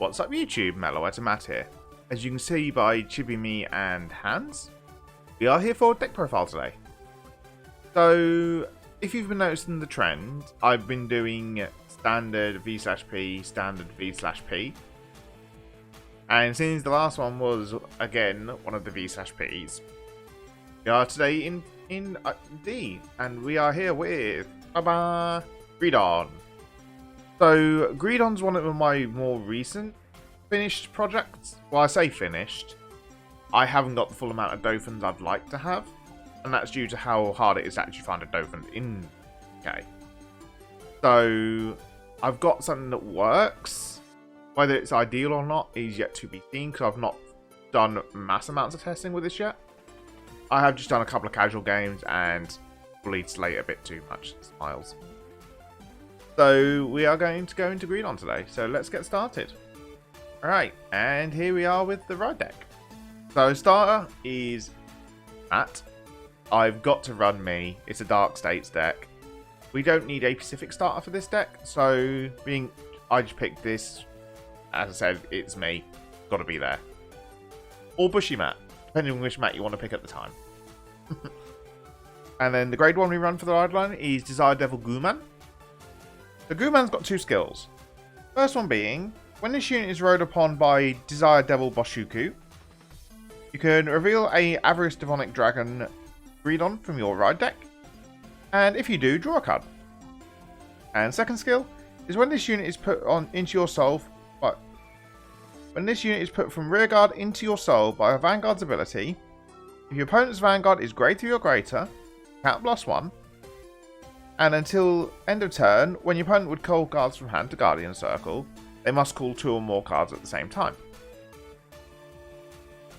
What's up YouTube, Mellow Matt here. As you can see by Chibi Me and Hans, we are here for deck profile today. So, if you've been noticing the trend, I've been doing standard V/P, standard V/P. And since the last one was, again, one of the V/Ps, we are today in D, and we are here with Greedon. So, Greedon's one of my more recent finished projects. Well, I say finished. I haven't got the full amount of Dolphins I'd like to have, and that's due to how hard it is to actually find a Dolphin in UK. So, I've got something that works. Whether it's ideal or not is yet to be seen, because I've not done mass amounts of testing with this yet. I have just done a couple of casual games and bleed slate a bit too much. Smiles. So we are going to go into Greedon today. So let's get started. Alright, and here we are with the ride deck. So starter is Matt. I've got to run me. It's a Dark States deck. We don't need a specific starter for this deck. So I just picked this. As I said, it's me. Got to be there. Or Bushy Matt, depending on which Matt you want to pick at the time. And then the grade 1 we run for the ride line is Desire Devil Gooman. The Gooman's got two skills. First one being, when this unit is rode upon by Desire Devil Boshuku, you can reveal a Avarious Demonic Dragon Greedon from your ride deck. And if you do, draw a card. And second skill is when this unit is put into your soul. When this unit is put from rearguard into your soul by a Vanguard's ability, if your opponent's Vanguard is greater or greater, count +1. And until end of turn, when your opponent would call cards from hand to Guardian Circle, they must call 2 or more cards at the same time.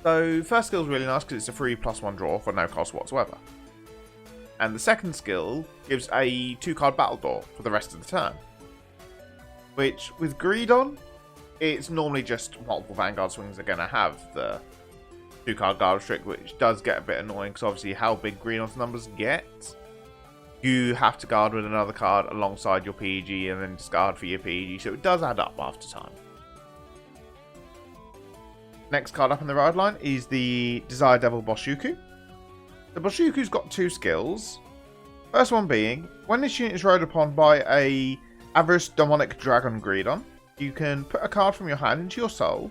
So, first skill is really nice because it's a free +1 draw for no cost whatsoever. And the second skill gives a 2-card battle door for the rest of the turn. Which, with Greedon, it's normally just multiple Vanguard swings are going to have the 2-card guard trick, which does get a bit annoying because obviously how big Greedon's numbers get, you have to guard with another card alongside your PG and then discard for your PG, so it does add up after time. Next card up in the ride line is the Desire Devil Boshuku. The Boshuku's got two skills. First one being, when this unit is rode upon by a Avarious Demonic Dragon Greedon, you can put a card from your hand into your soul,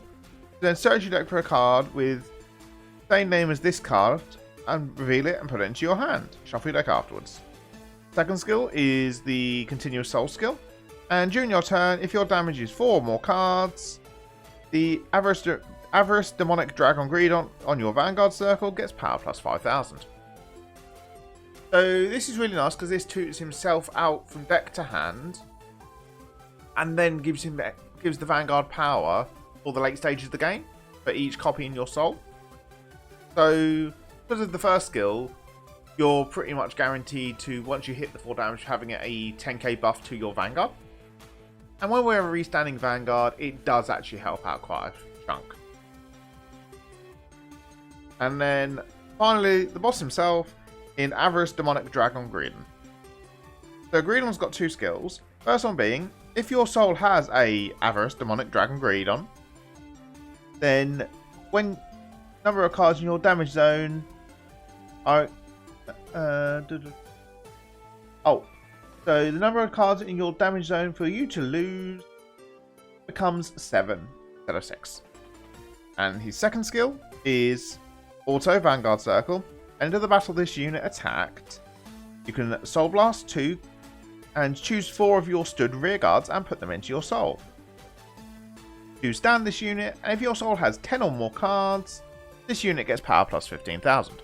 then search your deck for a card with the same name as this card, and reveal it and put it into your hand. Shuffle your deck afterwards. Second skill is the Continuous Soul skill, and during your turn, if your damage is 4 or more cards, the Avarious Demonic Dragon Greedon on your Vanguard Circle gets power plus 5,000. So this is really nice because this toots himself out from deck to hand, and then gives the Vanguard power for the late stages of the game for each copy in your soul. So because of the first skill, you're pretty much guaranteed to, once you hit the 4 damage, having a 10k buff to your Vanguard. And when we're restanding Vanguard, it does actually help out quite a chunk. And then, finally, the boss himself in Avarious Demonic Dragon Greedon. So Greedon's got two skills. First one being, if your soul has a Avarious Demonic Dragon Greedon, then when number of cards in your damage zone are so the number of cards in your damage zone for you to lose becomes 7 instead of 6. And his second skill is Auto Vanguard Circle. End of the battle this unit attacked, you can Soul Blast 2 and choose 4 of your stood rear guards and put them into your soul. You stand this unit, and if your soul has 10 or more cards, this unit gets power plus 15,000.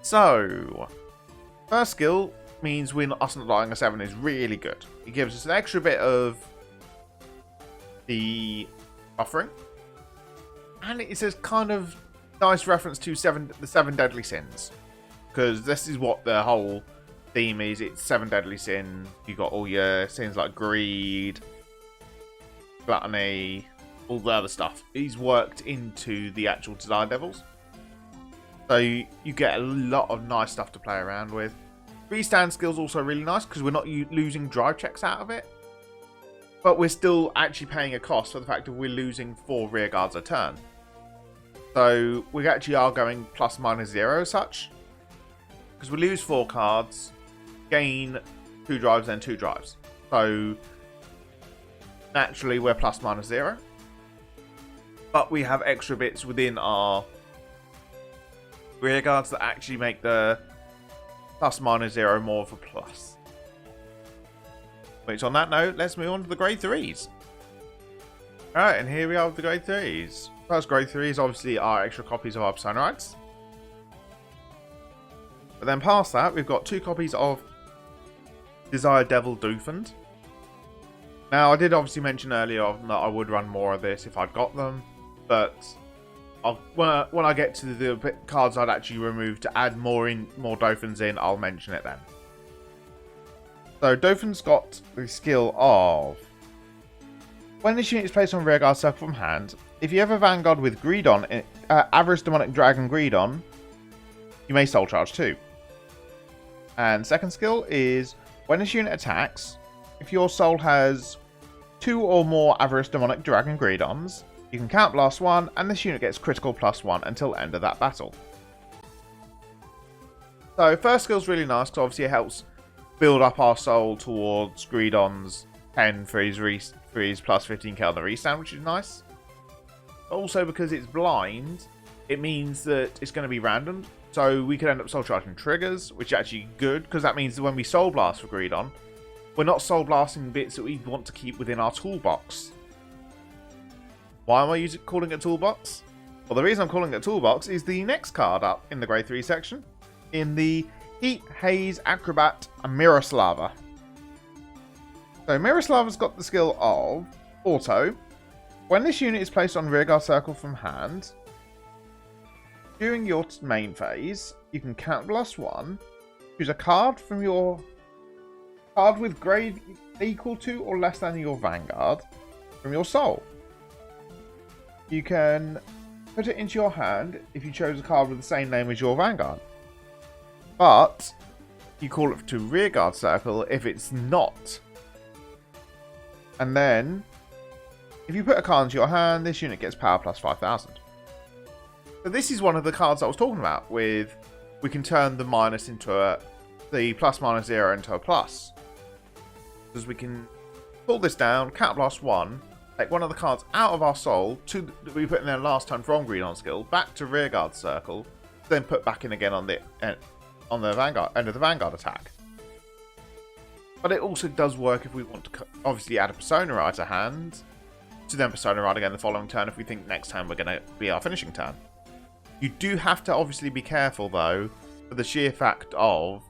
So, first skill means us not dying a 7 is really good. It gives us an extra bit of the buffering, and it's a kind of nice reference to the 7 deadly sins, because this is what the whole theme is. It's 7 deadly sins. You got all your sins like greed, gluttony, all the other stuff. He's worked into the actual Desire Devils. So you get a lot of nice stuff to play around with. Restand skill's also really nice because we're not losing drive checks out of it. but we're still actually paying a cost for the fact that we're losing 4 rear guards a turn. So we actually are going plus minus 0 as such. Because we lose 4 cards, gain 2 drives, then 2 drives. So naturally we're plus minus 0. But we have extra bits within our rear guards that actually make the plus minus 0 more of a plus. Which on that note, let's move on to the grade 3s. Alright, and here we are with the grade 3s. First grade 3s obviously are extra copies of our Persona rights. But then past that, we've got 2 copies of Desired Devil Doofened. Now, I did obviously mention earlier that I would run more of this if I'd got them, but when I get to the cards I'd actually remove to add more Dophens in, I'll mention it then. So, Dophen's got the skill of... When this unit is placed on rearguard circle from hand, if you have a Vanguard with Greedon, Avarious Demonic Dragon Greedon, you may Soul Charge 2. And second skill is, when this unit attacks, if your soul has 2 or more Avarious Demonic Dragon Greedons, you can Count Blast 1, and this unit gets critical +1 until end of that battle. So first skill is really nice, because obviously it helps build up our soul towards Greedon's 10 for his plus 15k on the restand, which is nice. Also, because it's blind, it means that it's going to be random. So we could end up soul charging triggers, which is actually good, because that means that when we soul blast for Greedon, we're not soul blasting bits that we want to keep within our toolbox. Why am I calling it toolbox? Well, the reason I'm calling it toolbox is the next card up in the grade 3 section, in the Heat, Haze, Acrobat, and Miroslava. So Miroslava's got the skill of Auto. When this unit is placed on rearguard circle from hand, during your main phase, you can Count Blast 1, choose a card from your card with grade equal to or less than your Vanguard from your soul. You can put it into your hand if you chose a card with the same name as your Vanguard. But you call it to rearguard circle if it's not. And then, if you put a card into your hand, this unit gets power plus 5,000. So this is one of the cards I was talking about, with we can turn the minus into the plus minus 0 into a plus. Because we can pull this down, Count Blast 1, take one of the cards out of our soul, that we put in there last time from Greedon skill, back to rearguard circle, then put back in again on the Vanguard, end of the Vanguard attack. But it also does work if we want to obviously add a Persona Ride to hand, to then Persona Ride again the following turn if we think next time we're going to be our finishing turn. You do have to obviously be careful though, for the sheer fact of,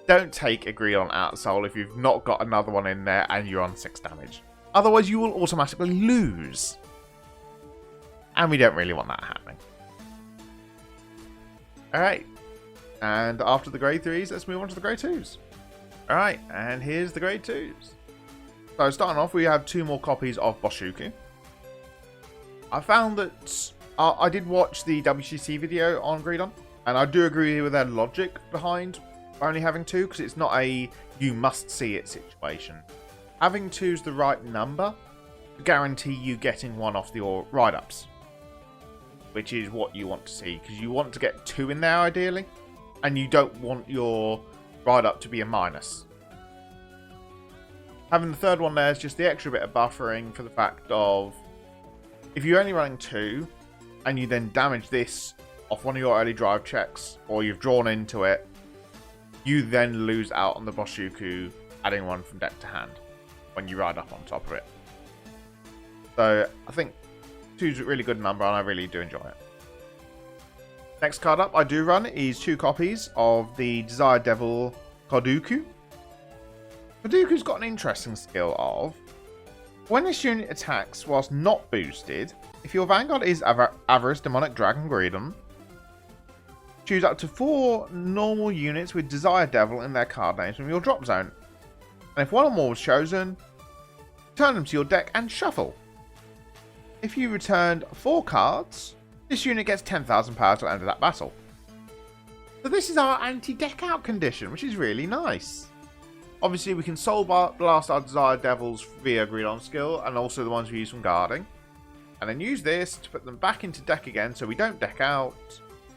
don't take a Greedon out of soul if you've not got another one in there and you're on 6 damage. Otherwise you will automatically lose. And we don't really want that happening. Alright. And after the grade 3s, let's move on to the grade 2s. Alright, and here's the grade 2s. So starting off, we have 2 more copies of Boshuku. I found that I did watch the WCC video on Greedon, and I do agree with their logic behind only having 2, because it's not a you must see it situation. Having 2 is the right number to guarantee you getting 1 off your ride-ups, which is what you want to see, because you want to get 2 in there ideally, and you don't want your ride-up to be a minus. Having the third one there is just the extra bit of buffering for the fact of, if you're only running 2, and you then damage this off one of your early drive checks, or you've drawn into it, you then lose out on the Boshuku adding 1 from deck to hand when you ride up on top of it. So I think 2 is a really good number, and I really do enjoy it. Next card up I do run is 2 copies of the Desired Devil Koduku. Koduku's got an interesting skill of, when this unit attacks whilst not boosted, if your Vanguard is Avarious Demonic Dragon Greedon, choose up to 4 normal units with Desired Devil in their card names from your drop zone. And if 1 or more was chosen, turn them to your deck and shuffle. If you returned 4 cards, this unit gets 10,000 power till the end of that battle. So this is our anti-deck out condition, which is really nice. Obviously, we can Soul Blast our desired devils via Greedon skill, and also the ones we use from guarding. And then use this to put them back into deck again, so we don't deck out,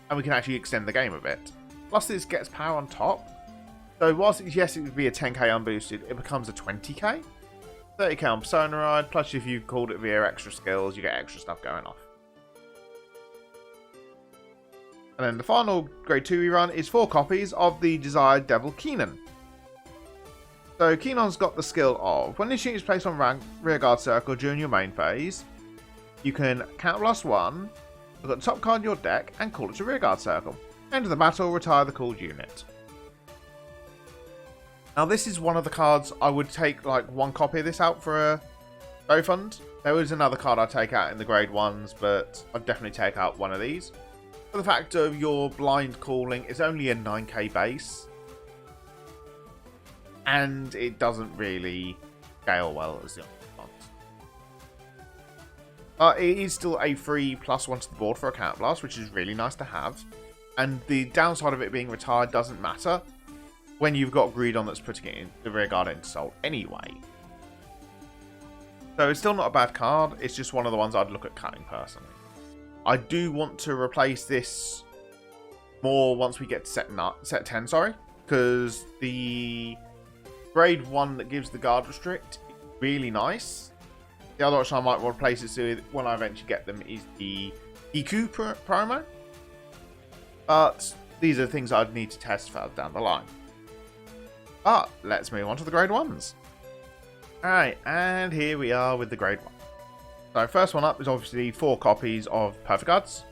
and we can actually extend the game a bit. Plus, this gets power on top. So whilst, yes, it would be a 10k unboosted, it becomes a 20k. 30k on Persona Ride, plus if you called it via extra skills, you get extra stuff going off. And then the final grade 2 we run is 4 copies of the desired devil Keenan. So Keenan's got the skill of, when this unit is placed on rearguard circle during your main phase, you can counterblast 1, look at the top card of your deck, and call it to rearguard circle. End of the battle, retire the called unit. Now this is one of the cards I would take like 1 copy of this out for a go fund. There is another card I'd take out in the grade 1s, but I'd definitely take out one of these. For the fact of your blind calling, it's only a 9k base. And it doesn't really scale well as the other cards. It is still a free +1 to the board for a counterblast, which is really nice to have. And the downside of it being retired doesn't matter when you've got Greedon that's putting it in the rearguard into Soul anyway. So it's still not a bad card, it's just one of the ones I'd look at cutting personally. I do want to replace this more once we get to set 10, sorry, because the grade 1 that gives the guard restrict is really nice. The other option I might want to replace it with when I eventually get them is the Iku promo. But these are things I'd need to test further down the line. But let's move on to the grade 1s. Alright, and here we are with the grade 1. So first one up is obviously 4 copies of Perfect Guards.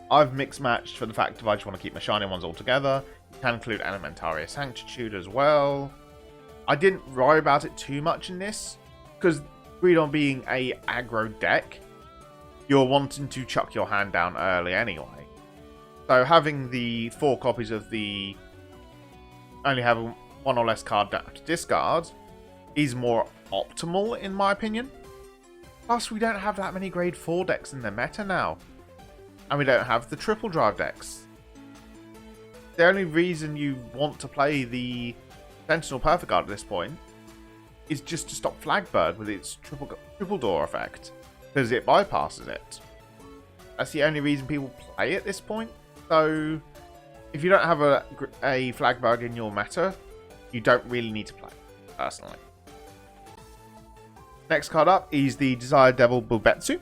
I've mixed matched for the fact that I just want to keep my shiny ones all together. You can include Elementaria Sanctitude as well. I didn't worry about it too much in this, because Greedon being a aggro deck, you're wanting to chuck your hand down early anyway. So having the 4 copies of the only having 1 or less card to discard is more optimal in my opinion. Plus we don't have that many grade 4 decks in the meta now. And we don't have the triple drive decks. The only reason you want to play the Sentinel Perfect Guard at this point is just to stop Flagbird with its triple door effect, because it bypasses it. That's the only reason people play at this point. So if you don't have a Flagbird in your meta, you don't really need to play, personally. Next card up is the Desired Devil Bubetsu.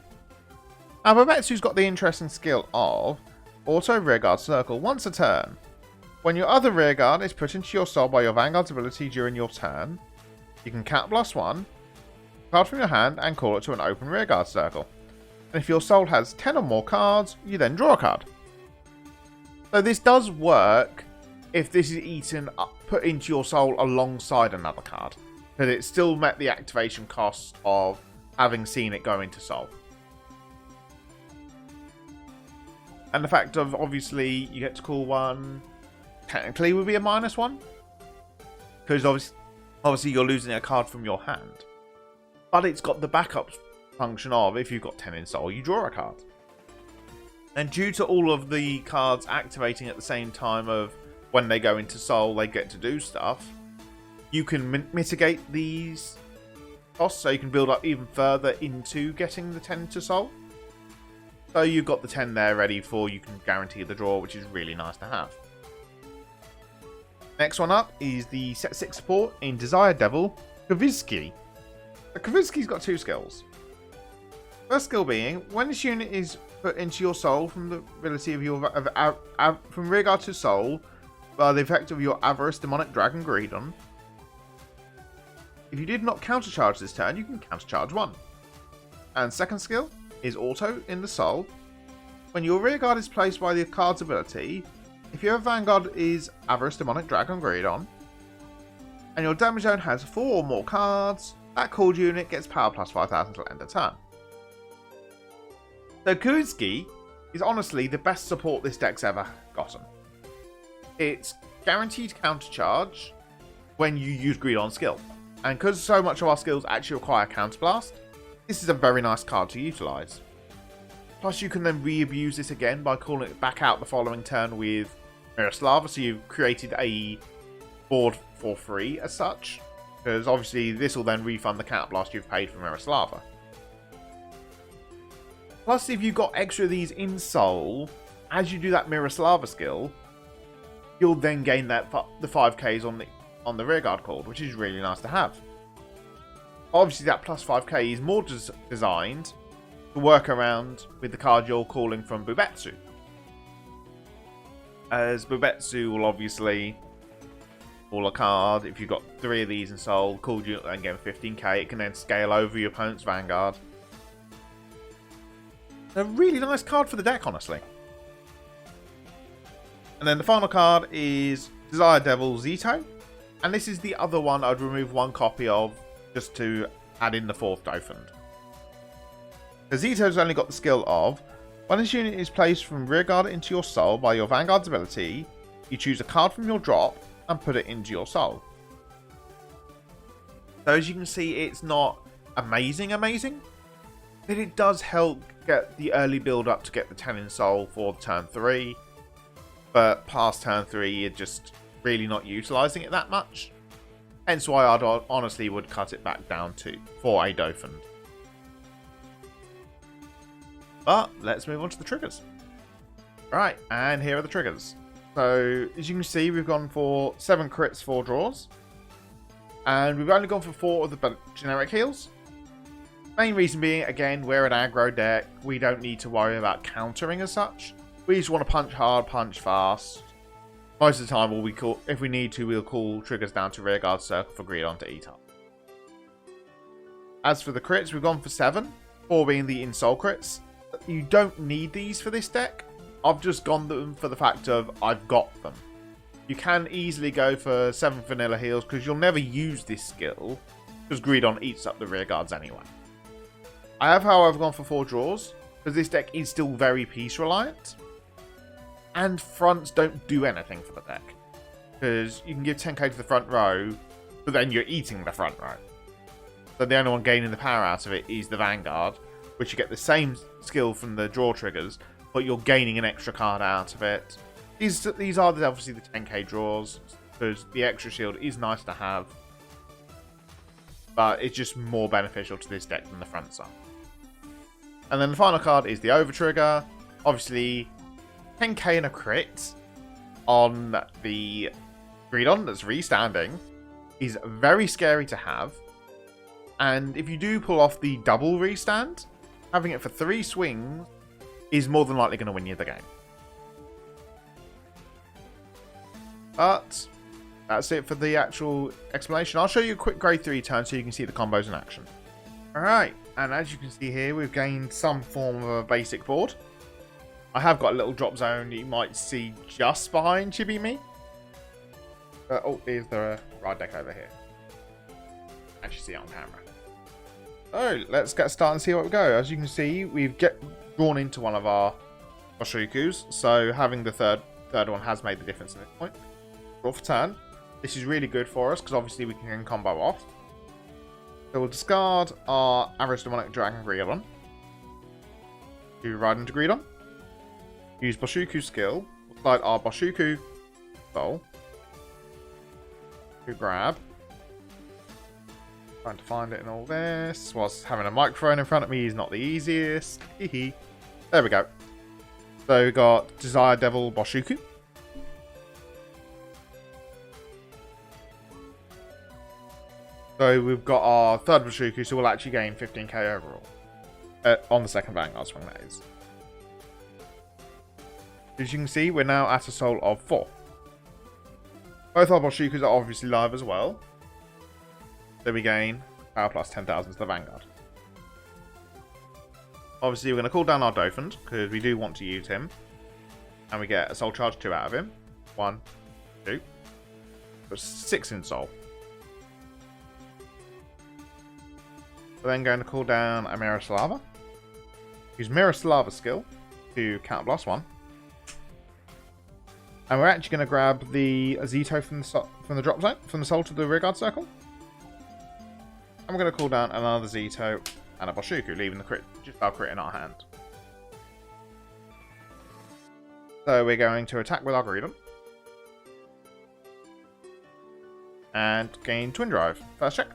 Now Bubetsu's got the interesting skill of Auto Rearguard Circle once a turn. When your other rearguard is put into your soul by your Vanguard's ability during your turn, you can counterblast 1, card from your hand, and call it to an open rearguard circle. And if your soul has 10 or more cards, you then draw a card. So this does work if this is put into your soul alongside another card, because it still met the activation cost of having seen it go into soul. And the fact of obviously you get to call 1 technically would be a -1, because obviously you're losing a card from your hand, but it's got the backup function of if you've got 10 in soul, you draw a card. And due to all of the cards activating at the same time of when they go into soul, they get to do stuff, you can mitigate these costs, so you can build up even further into getting the 10 to soul. So you've got the 10 there ready for, you can guarantee the draw, which is really nice to have. Next one up is the set 6 support in Desired Devil, Kavizki. Kavizki's got 2 skills. First skill being, when this unit is put into your soul from the ability of your from rearguard to soul by the effect of your Avarious Demonic Dragon Greedon, if you did not countercharge this turn, you can countercharge 1. And second skill is auto in the soul. When your rearguard is placed by the card's ability, if your Vanguard is Avarious Demonic Dragon Greedon, and your damage zone has 4 or more cards, that called unit gets power plus 5,000 till end of turn. So Kuzki is honestly the best support this deck's ever gotten. It's guaranteed countercharge when you use Greedon's skill. And because so much of our skills actually require Counterblast, this is a very nice card to utilise. Plus you can then re-abuse this again by calling it back out the following turn with Miroslava, so you've created a board for free as such, because obviously this will then refund the counterblast you've paid for Miroslava. Plus, if you've got extra of these in Soul, as you do that Miroslava skill, you'll then gain that the 5Ks on the rearguard cord, which is really nice to have. Obviously, that plus 5K is more designed to work around with the card you're calling from Bubetsu. As Bubetsu will obviously call a card, if you've got 3 of these in Soul, called you and get 15k, it can then scale over your opponent's Vanguard. A really nice card for the deck, honestly. And then the final card is Desire Devil Zito. And this is the other one I'd remove 1 copy of just to add in the 4th Dofund. The Zito's only got the skill of, when this unit is placed from rearguard into your Soul by your Vanguard's ability, you choose a card from your drop and put it into your Soul. So as you can see, it's not amazing, but it does help get the early build up to get the 10 in Soul for turn 3. But past turn 3, you're just really not utilising it that much. Hence why I'd honestly would cut it back down to for a Dofund. But let's move on to the triggers. Right, and here are the triggers. So as you can see, we've gone for 7 crits, 4 draws. And we've only gone for 4 of the generic heals. Main reason being, again, we're an aggro deck. We don't need to worry about countering as such. We just want to punch hard, punch fast. Most of the time, if we need to, we'll call triggers down to rearguard circle for Greedon to eat up. As for the crits, we've gone for 7, 4 being the in-soul crits. You don't need these for this deck. I've just gone them for the fact of I've got them. You can easily go for 7 vanilla heals because you'll never use this skill because Greedon eats up the rearguards anyway. I have, however, gone for 4 draws because this deck is still very piece reliant. And fronts don't do anything for the deck. Because you can give 10k to the front row, but then you're eating the front row. So the only one gaining the power out of it is the Vanguard, which you get the same skill from the draw triggers, but you're gaining an extra card out of it. These are obviously the 10k draws, because the extra shield is nice to have. But it's just more beneficial to this deck than the fronts are. And then the final card is the over trigger. Obviously, 10k and a crit on the Greedon that's restanding is very scary to have. And if you do pull off the double restand, having it for 3 swings is more than likely going to win you the game. But that's it for the actual explanation. I'll show you a quick grade 3 turn so you can see the combos in action. Alright, and as you can see here, we've gained some form of a basic board. I have got a little drop zone you might see just behind Chibi Me. Oh, here's the ride deck over here. Actually see it on camera. So, let's get started and see what we go. As you can see, we've drawn into one of our Boshukus. So, having the third one has made the difference at this point. Draw for turn. This is really good for us, because obviously we can combo off. So, we'll discard our Avarious Demonic Dragon Greedon to ride into Greedon. Use Boshuku skill. We'll slide our Boshuku soul to grab. Trying to find it in all this. Whilst having a microphone in front of me is not the easiest. Hee. There we go. So we got Desire Devil Boshuku. So we've got our third Boshuku, so we'll actually gain 15k overall. On the second Vanguard swing, that is. As you can see, we're now at a soul of 4. Both our Boshukus are obviously live as well. So we gain power plus 10,000 to the Vanguard. Obviously, we're going to call down our Dofund, because we do want to use him. And we get a soul charge 2 out of him. 1, 2. That's 6 in soul. We're then going to call down a Miroslava. Use Miroslava skill to counterblast 1. And we're actually going to grab the Zito from the drop zone, from the soul to the rearguard circle. And we're going to call down another Zito and a Boshuku, leaving the crit, just our crit in our hand. So we're going to attack with our Greedon. and gain Twin Drive. First check.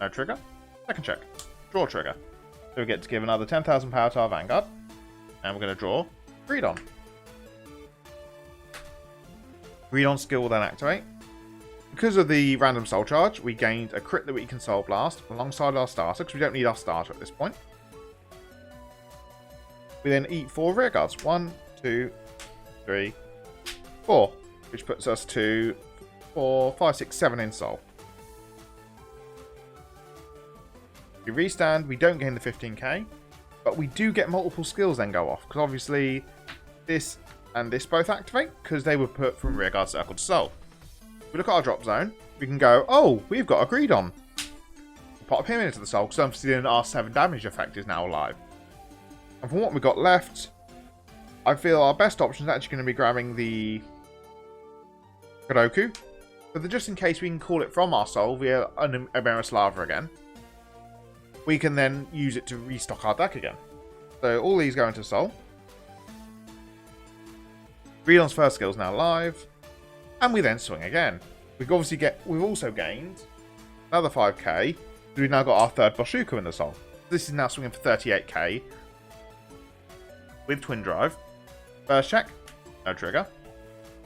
No trigger. Second check. Draw trigger. So we get to give another 10,000 power to our Vanguard. And we're going to draw Greedon. Greedon skill will then activate. Because of the random soul charge, we gained a crit that we can soul blast alongside our starter, because we don't need our starter at this point. We then eat 4 rear guards. 1, 2, 3, 4. Which puts us to 4, 5, 6, 7 in soul. We restand, we don't gain the 15k, but we do get multiple skills then go off, because obviously this and this both activate, because they were put from rear guard circle to soul. If we look at our drop zone, we can go, oh, we've got a Greedon. Pop him into the soul, because obviously our 7 damage effect is now alive. And from what we've got left, I feel our best option is actually going to be grabbing the Kadoku. But just in case we can call it from our soul via an Avarious Lava again, we can then use it to restock our deck again. So all these go into soul. Greedon's first skill is now live, and we then swing again. We've also gained another 5k. We've now got our third Boshuku in the soul. This is now swinging for 38k with Twin Drive. First check, no trigger.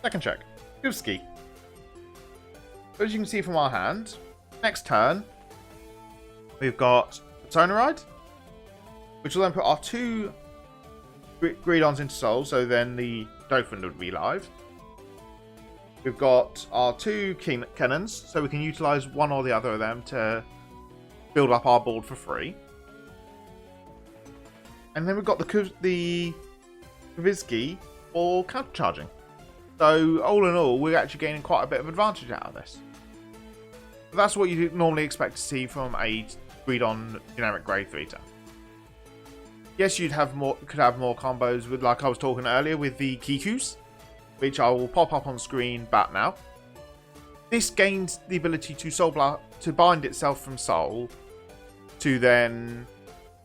Second check, good ski. So as you can see from our hand, next turn we've got Sonoride, which will then put our 2 Greedons into soul, so then the Dauphin would be live. We've got our 2 cannons, so we can utilise one or the other of them to build up our board for free. And then we've got the Kavizki for countercharging. So all in all, we're actually gaining quite a bit of advantage out of this. But that's what you normally expect to see from a Greedon generic grade 3 turn. Yes, could have more combos with, like I was talking earlier, with the Kikus, which I will pop up on screen back now. This gains the ability to bind itself from soul, to then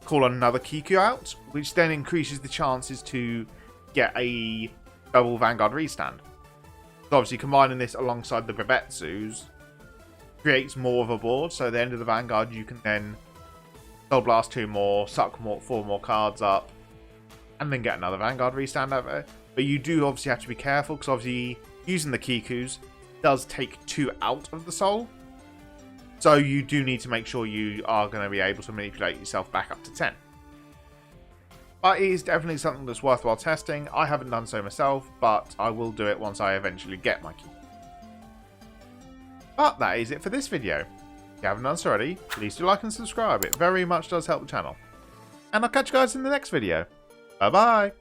call another Kiku out, which then increases the chances to get a double Vanguard restand. So obviously combining this alongside the Bebetsus creates more of a board, so at the end of the Vanguard you can then Soul Blast 2 more, suck 4 more cards up, and then get another Vanguard restand out of it. But you do obviously have to be careful, because obviously using the Kikus does take 2 out of the soul. So you do need to make sure you are going to be able to manipulate yourself back up to 10. But it is definitely something that's worthwhile testing. I haven't done so myself, but I will do it once I eventually get my key. But that is it for this video. If you haven't done so already, please do like and subscribe. It very much does help the channel. And I'll catch you guys in the next video. Bye bye!